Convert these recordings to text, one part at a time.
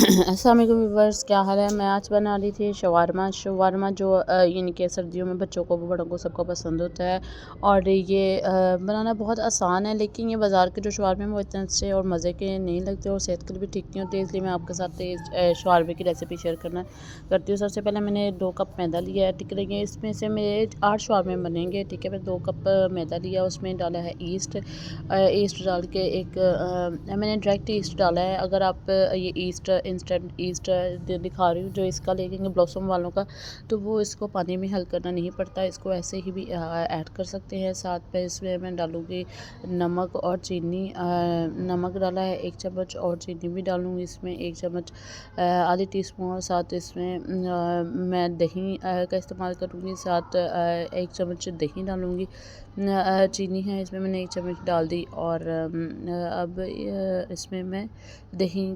अस्सलाम वालेकुम व्यूअर्स, क्या हाल है। मैं आज बना रही थी शवारमा जो यानी कि सर्दियों में बच्चों को बड़ों को सबको पसंद होता है। और ये बनाना बहुत आसान है, लेकिन ये बाज़ार के जो शवारमे हैं वो इतने अच्छे और मज़े के नहीं लगते और सेहत के लिए भी ठीक नहीं होते। इसलिए मैं आपके साथ शवारमे की रेसिपी शेयर करती हूँ। सबसे पहले मैंने 2 कप मैदा लिया है, ठीक है। इसमें से मेरे 8 शवारमे बनेंगे, ठीक है। मैं 2 कप मैदा लिया, उसमें डाला है ईस्ट डाल के मैंने डायरेक्ट ईस्ट डाला है। अगर आप ये इंस्टेंट ईस्ट दिखा रही हूँ जो इसका लेंगे ब्लॉसम वालों का, तो वो इसको पानी में हल करना नहीं पड़ता, इसको ऐसे ही भी ऐड कर सकते हैं। साथ में इसमें मैं डालूँगी नमक और चीनी। नमक डाला है 1 चम्मच और चीनी भी डालूँगी इसमें 1 चम्मच, आधी टीस्पून। और साथ इसमें मैं दही का इस्तेमाल करूँगी, साथ 1 चम्मच दही डालूँगी। चीनी है इसमें मैंने 1 चम्मच डाल दी। और अब इसमें मैं दही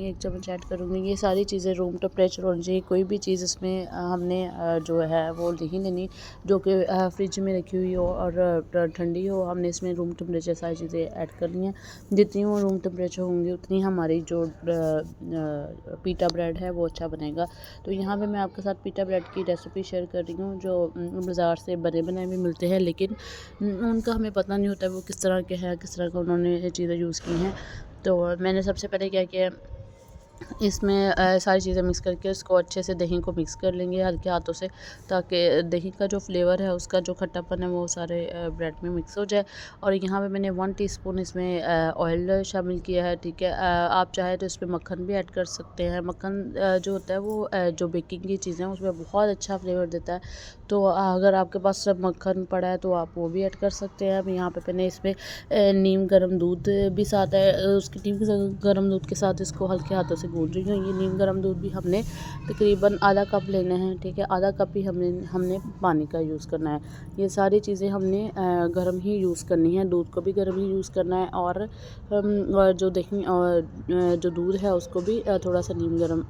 1 चम्मच ऐड करूँगी। ये सारी चीज़ें रूम टेम्परेचर होनी चाहिए। कोई भी चीज़ इसमें हमने जो है वो नहीं लेनी जो कि फ्रिज में रखी हुई हो और ठंडी हो। हमने इसमें रूम टेम्परेचर सारी चीज़ें ऐड करनी है। जितनी वो रूम टेम्परेचर होंगी उतनी हमारी जो पीटा ब्रेड है वो अच्छा बनेगा। तो यहाँ पे मैं आपके साथ पीटा ब्रेड की रेसिपी शेयर कर रही हूँ जो बाज़ार से बने बनाए भी मिलते हैं, लेकिन उनका हमें पता नहीं होता है वो किस तरह के हैं, किस तरह का उन्होंने ये चीज़ें यूज़ की हैं। तो मैंने सबसे पहले क्या किया, इसमें सारी चीज़ें मिक्स करके उसको अच्छे से दही को मिक्स कर लेंगे हल्के हाथों से, ताकि दही का जो फ्लेवर है उसका जो खट्टापन है वो सारे ब्रेड में मिक्स हो जाए। और यहाँ पे मैंने 1 टीस्पून इसमें ऑयल शामिल किया है, ठीक है। आप चाहे तो इसमें मक्खन भी ऐड कर सकते हैं। मक्खन जो होता है वो जो बेकिंग की चीज़ें हैं उसमें बहुत अच्छा फ्लेवर देता है। तो अगर आपके पास सब मक्खन पड़ा है तो आप वो भी ऐड कर सकते हैं। अब यहाँ पे मैंने इसमें नीम गर्म दूध भी साथ है, उसकी नीम गर्म दूध के साथ इसको हल्के हाथों से गूंद रही हूँ। ये नीम गर्म दूध भी हमने तकरीबन आधा कप लेना है, ठीक है। आधा कप ही हमने पानी का यूज़ करना है। ये सारी चीज़ें हमने गर्म ही यूज़ करनी है, दूध को भी गर्म ही यूज़ करना है। और जो दही और जो दूध है उसको भी थोड़ा सा नीम गर्म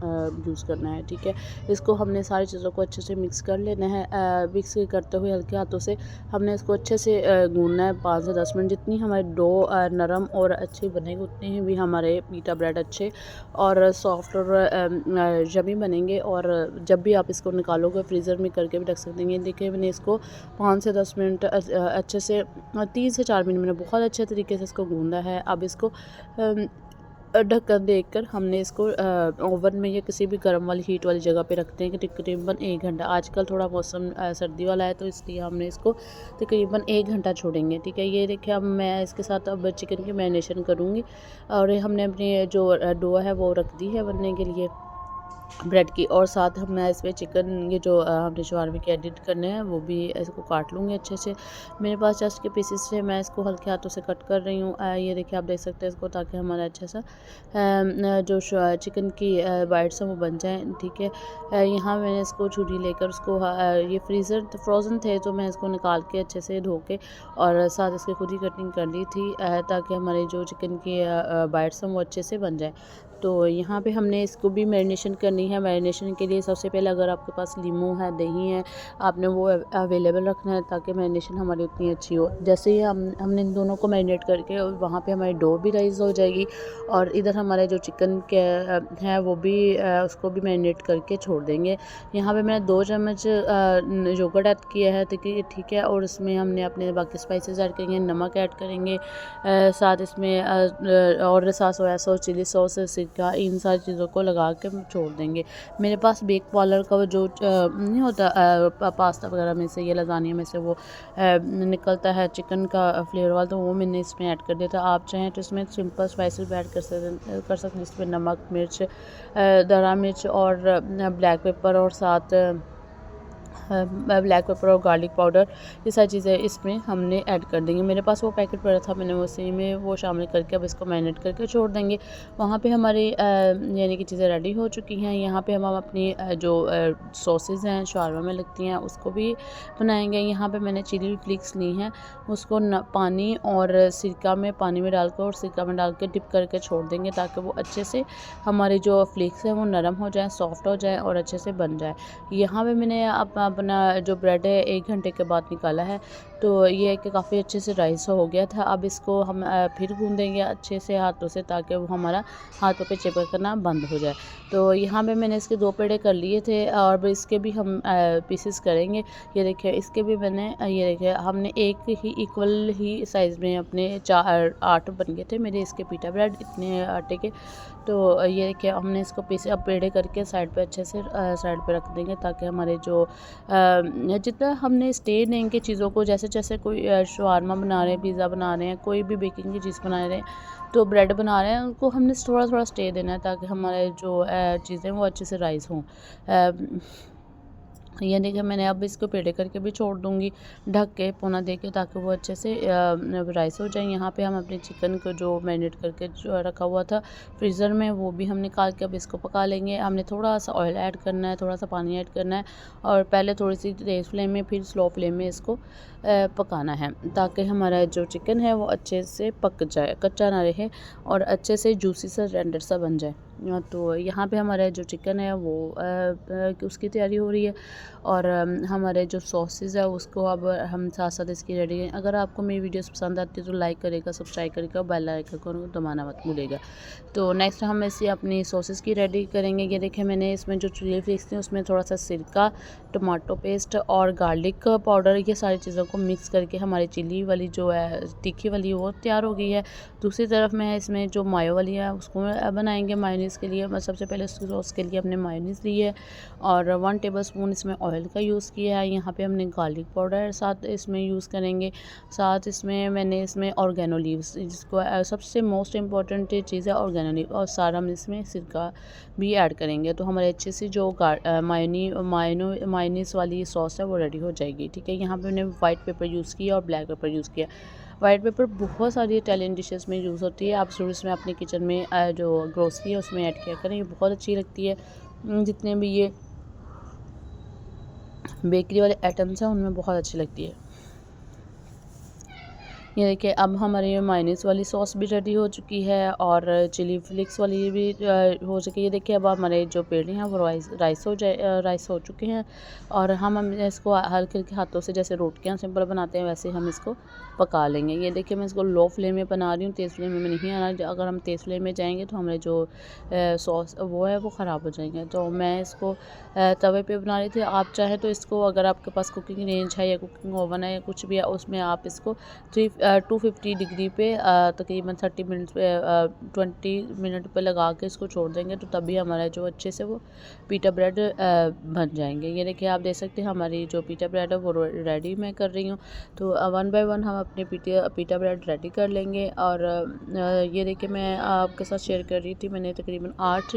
यूज़ करना है, ठीक है। इसको हमने सारी चीज़ों को अच्छे से मिक्स कर लेना है। मिक्स करते हुए हल्के हाथों से हमने इसको अच्छे से गूंदना है 5 से 10 मिनट। जितनी हमारी डो नरम और अच्छी बनेगी उतनी ही भी हमारे पीटा ब्रेड अच्छे और सॉफ्ट और यम्मी बनेंगे। और जब भी आप इसको निकालोगे फ्रीज़र में करके भी रख सकते हैं। देखिए मैंने इसको 5 से 10 मिनट अच्छे से 3 से 4 मिनट मैंने बहुत अच्छे तरीके से इसको गूंदा है। अब इसको ढक्कन देकर हमने इसको ओवन में या किसी भी गर्म वाली हीट वाली जगह पे रखते हैं कि तकरीबन 1 घंटा। आजकल थोड़ा मौसम सर्दी वाला है तो इसलिए हमने इसको तकरीबन 1 घंटा छोड़ेंगे, ठीक है। ये देखिए अब मैं इसके साथ अब चिकन की मैरिनेशन करूँगी। और हमने अपनी जो डो है वो रख दी है बनने के लिए ब्रेड की। और साथ हम मैं इसमें चिकन ये जो हमने शवारमे के एडिट करने हैं वो भी इसको काट लूँगी अच्छे से। मेरे पास जस्ट के पीसेस से मैं इसको हल्के हाथों से कट कर रही हूँ। ये देखिए आप देख सकते हैं इसको, ताकि हमारा अच्छा सा जो चिकन की बाइट्स हैं वो बन जाएँ, ठीक है। यहाँ मैंने इसको छुरी लेकर उसको ये फ्रोज़न थे तो मैं इसको निकाल के अच्छे से धो के और साथ इसकी खुद ही कटिंग कर ली थी, ताकि हमारे जो चिकन की बाइट्स हैं वो अच्छे से बन जाएँ। तो यहाँ पे हमने इसको भी मैरिनेशन करनी है। मैरिनेशन के लिए सबसे पहले अगर आपके पास लीमू है, दही है, आपने वो अवेलेबल रखना है ताकि मैरिनेशन हमारी उतनी अच्छी हो। जैसे ही हमने इन दोनों को मैरिनेट करके और वहाँ पे हमारी डो भी राइज़ हो जाएगी और इधर हमारे जो चिकन के है वो भी उसको भी मैरिनेट करके छोड़ देंगे। यहाँ पे मैंने 2 चम्मच योगर्ट ऐड किया है, ठीक है। और इसमें हमने अपने बाकी स्पाइसेस ऐड करेंगे, नमक ऐड करेंगे, साथ इसमें और सोया सॉस, चिली सॉस, सिरका, इन सारी चीज़ों को लगा के छोड़ देंगे। मेरे पास बेक पार्लर का वो जो नहीं होता पास्ता वगैरह में से या लज़ानिया में से वो निकलता है चिकन का फ्लेवर वाला, तो वो मैंने इसमें ऐड कर दिया था। आप चाहें तो इसमें सिंपल स्पाइसेस भी ऐड कर सकते हैं इसमें नमक, मिर्च, दरा मिर्च और ब्लैक पेपर और साथ ब्लैक पेपर और गार्लिक पाउडर, ये सारी चीज़ें इसमें हमने ऐड कर देंगे। मेरे पास वो पैकेट पड़ा था, मैंने उसी में वो शामिल करके अब इसको मैरिनेट करके छोड़ देंगे। वहाँ पे हमारी यानी कि चीज़ें रेडी हो चुकी हैं। यहाँ पे हम अपनी जो सॉसेस हैं शवारमा में लगती हैं उसको भी बनाएंगे। यहाँ पे मैंने चिली फ्लिक्स ली हैं, उसको पानी और सिरका में डालकर और सिरका में डाल के डिप करके छोड़ देंगे ताकि वो अच्छे से हमारे जो फ्लिक्स हैं वो नरम हो जाए, सॉफ्ट हो जाए और अच्छे से बन जाए। यहाँ पे मैंने अपना जो ब्रेड है 1 घंटे के बाद निकाला है। तो ये है कि काफ़ी अच्छे से राइस हो गया था। अब इसको हम फिर गूँदेंगे अच्छे से हाथों से, ताकि वो हमारा हाथों पे चिपकना बंद हो जाए। तो यहाँ पे मैंने इसके 2 पेड़े कर लिए थे और अब इसके भी हम पीसेस करेंगे। ये देखिए इसके भी मैंने ये देखिए हमने एक ही इक्वल ही साइज़ में अपने 8 बन गए थे मेरे इसके पिटा ब्रेड इतने आटे के। तो ये देखिए हमने इसको पीसे अब पेड़े करके साइड पे अच्छे से साइड पे रख देंगे, ताकि हमारे जो जितना हमने स्टे देंगे चीज़ों को, जैसे कोई शवारमा बना रहे हैं, पिज़्ज़ा बना रहे हैं, कोई भी बेकिंग की चीज़ बना रहे हैं, तो ब्रेड बना रहे हैं, उनको हमने थोड़ा-थोड़ा स्टे देना है, ताकि हमारे जो चीज़ें वो अच्छे से राइज़ हों। ये देखिए मैंने अब इसको पेड़े करके भी छोड़ दूँगी ढक के पौना दे के, ताकि वो अच्छे से राइस हो जाए। यहाँ पे हम अपने चिकन को जो मैरिनेट करके जो रखा हुआ था फ्रीज़र में, वो भी हम निकाल के अब इसको पका लेंगे। हमने थोड़ा सा ऑयल ऐड करना है, थोड़ा सा पानी ऐड करना है और पहले थोड़ी सी तेज़ फ्लेम में फिर स्लो फ्लेम में इसको पकाना है, ताकि हमारा जो चिकन है वो अच्छे से पक जाए, कच्चा ना रहे और अच्छे से जूसी सा रेंडर सा बन जाए। तो यहाँ पे हमारा जो चिकन है वो उसकी तैयारी हो रही है और हमारे जो सॉसेस है उसको अब हम साथ साथ इसकी रेडी करें। अगर आपको मेरी वीडियोस पसंद आती है तो लाइक करेगा, सब्सक्राइब करेगा, बेल आइकन को दबाना मत भूलिएगा। तो नेक्स्ट हम इसे अपनी सॉसेस की रेडी करेंगे। ये देखिए मैंने इसमें जो चिली फ्लेक्स थी उसमें थोड़ा सा सिरका, टमाटो पेस्ट और गार्लिक पाउडर, ये सारी चीज़ों को मिक्स करके हमारी चिली वाली जो है तीखी वाली वो तैयार हो गई है। दूसरी तरफ मैं इसमें जो मायो वाली है उसको बनाएंगे मायोनीज़ के लिए। मैं सबसे पहले सॉस के लिए हमने मायोनीज़ ली है और 1 टेबलस्पून इसमें ऑयल का यूज़ किया है। यहाँ पे हमने गार्लिक पाउडर साथ इसमें यूज़ करेंगे। साथ इसमें मैंने इसमें ऑर्गेनो लीव्स, जिसको सबसे मोस्ट इम्पॉर्टेंट चीज़ है ऑर्गेनो लीव, और सारा हम इसमें सिरका भी ऐड करेंगे। तो हमारे अच्छे से जो मायोनीज़ वाली सॉस है वो रेडी हो जाएगी। ठीक है, यहाँ पे मैंने वाइट पेपर यूज़ किया और ब्लैक पेपर यूज़ किया। वाइट पेपर बहुत सारी इटालियन डिशेस में यूज़ होती है। आप ज़रूर इसमें अपने किचन में जो ग्रोसरी है उसमें ऐड किया करें, ये बहुत अच्छी लगती है। जितने भी ये बेकरी वाले आइटम्स हैं उनमें बहुत अच्छी लगती है। ये देखिए अब हमारी ये मायोनीज़ वाली सॉस भी रेडी हो चुकी है और चिली फ्लेक्स वाली भी हो चुकी है। ये देखिए अब हमारे जो पेड़े हैं वो राइस हो चुके हैं और हम इसको हल्के हल्के हाथों से, जैसे रोटियां सिंपल बनाते हैं वैसे हम इसको पका लेंगे। ये देखिए मैं इसको लो फ्लेम में बना रही हूँ, तेज़ फ्लेम में नहीं आना। अगर हम तेज़ फ्लेम में जाएंगे तो हमारे जो सॉस वो है वो ख़राब हो जाएंगे। तो मैं इसको तवे पे बना रही थी। आप चाहें तो इसको, अगर आपके पास कुकिंग रेंज है या कुकिंग ओवन है या कुछ भी है, उसमें आप इसको 250 डिग्री पे तकरीबन 30 मिनट पे 20 मिनट पे लगा के इसको छोड़ देंगे, तो तभी हमारा जो अच्छे से वो पीटा ब्रेड बन जाएंगे। ये देखिए आप देख सकते हैं हमारी जो पीटा ब्रेड है वो रेडी मैं कर रही हूँ। तो 1 बाय 1 हम अपने पीटा ब्रेड रेडी कर लेंगे। और ये देखिए मैं आपके साथ शेयर कर रही थी, मैंने तकरीबन 8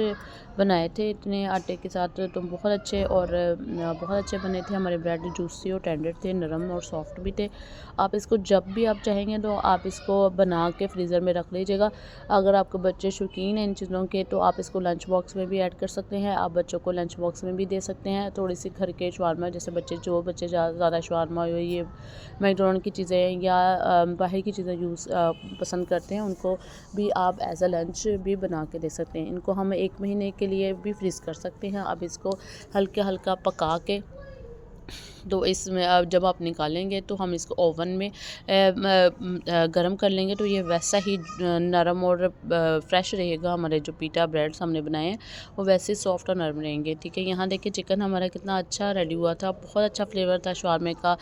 बनाए थे इतने आटे के साथ, तो बहुत अच्छे और बहुत अच्छे बने थे। हमारे ब्रेड जूसी और टेंडर थे, नरम और सॉफ्ट भी थे। आप इसको जब भी आप चाहेंगे तो आप इसको बना के फ्रीज़र में रख लीजिएगा। अगर आपके बच्चे शौकीन हैं इन चीज़ों के तो आप इसको लंच बॉक्स में भी ऐड कर सकते हैं। आप बच्चों को लंच बॉक्स में भी दे सकते हैं। थोड़ी सी घर के शवारमा, जैसे बच्चे ज़्यादा शवारमा हो, ये मैकडोनल्ड की चीज़ें या बाहर की चीज़ें पसंद करते हैं, उनको भी आप एज अ लंच भी बना के दे सकते हैं। इनको हम 1 महीने के लिए भी फ्रीज़ कर सकते हैं। अब इसको हल्का हल्का पका के, तो इसमें अब जब आप निकालेंगे तो हम इसको ओवन में गरम कर लेंगे, तो ये वैसा ही नरम और फ्रेश रहेगा। हमारे जो पीटा ब्रेड्स हमने बनाए हैं वो वैसे सॉफ्ट और नरम रहेंगे। ठीक है, यहाँ देखिए चिकन हमारा कितना अच्छा रेडी हुआ था, बहुत अच्छा फ्लेवर था शवारमे का।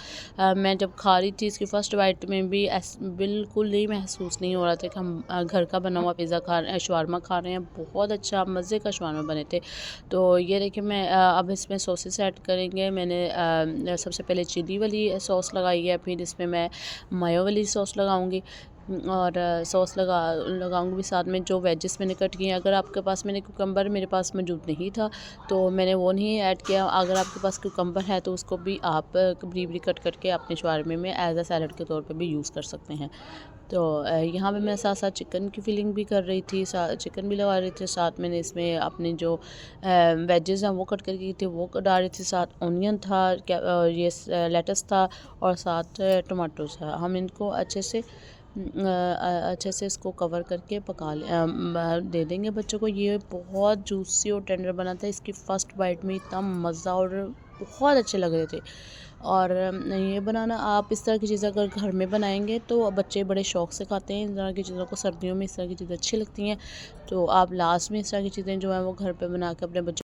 मैं जब खा रही थी इसकी फ़र्स्ट बाइट में भी बिल्कुल ही महसूस नहीं हो रहा था कि हम घर का बना हुआ पिज़्ज़ा शवारमा खा रहे हैं। बहुत अच्छा मज़े का शवारमा बने थे। तो ये देखिए मैं अब इसमें सॉसेस ऐड करेंगे। मैंने सबसे पहले चिली वाली सॉस लगाई है, फिर इसमें मैं मायो वाली सॉस लगाऊंगी और सॉस लगाऊंगी भी साथ में। जो वेजेस मैंने कट किए हैं, अगर आपके पास, मैंने कुकम्बर मेरे पास मौजूद नहीं था तो मैंने वो नहीं ऐड किया। अगर आपके पास कुकम्बर है तो उसको भी आप बरीक कट करके अपने शवारमे में एज अ सैलड के तौर पे भी यूज़ कर सकते हैं। तो यहाँ पे मैं साथ साथ चिकन की फिलिंग भी कर रही थी, चिकन भी लगा रही थी। साथ मैंने इसमें अपने जो वेजेस हैं वो कट करके थे वो डाल रही थी। साथ ऑनियन था, ये लेटस था और साथ टमाटोस था। हम इनको अच्छे से इसको कवर करके दे देंगे बच्चों को। ये बहुत जूसी और टेंडर बना था। इसकी फ़र्स्ट बाइट में इतना मज़ा और बहुत अच्छे लग रहे थे। और ये बनाना आप इस तरह की चीज़ें अगर घर में बनाएंगे तो बच्चे बड़े शौक़ से खाते हैं। इस तरह की चीज़ों को सर्दियों में इस तरह की चीज़ें अच्छी लगती हैं। तो आप लास्ट में इस तरह की चीज़ें जो हैं वो घर पे बना के अपने बच्चों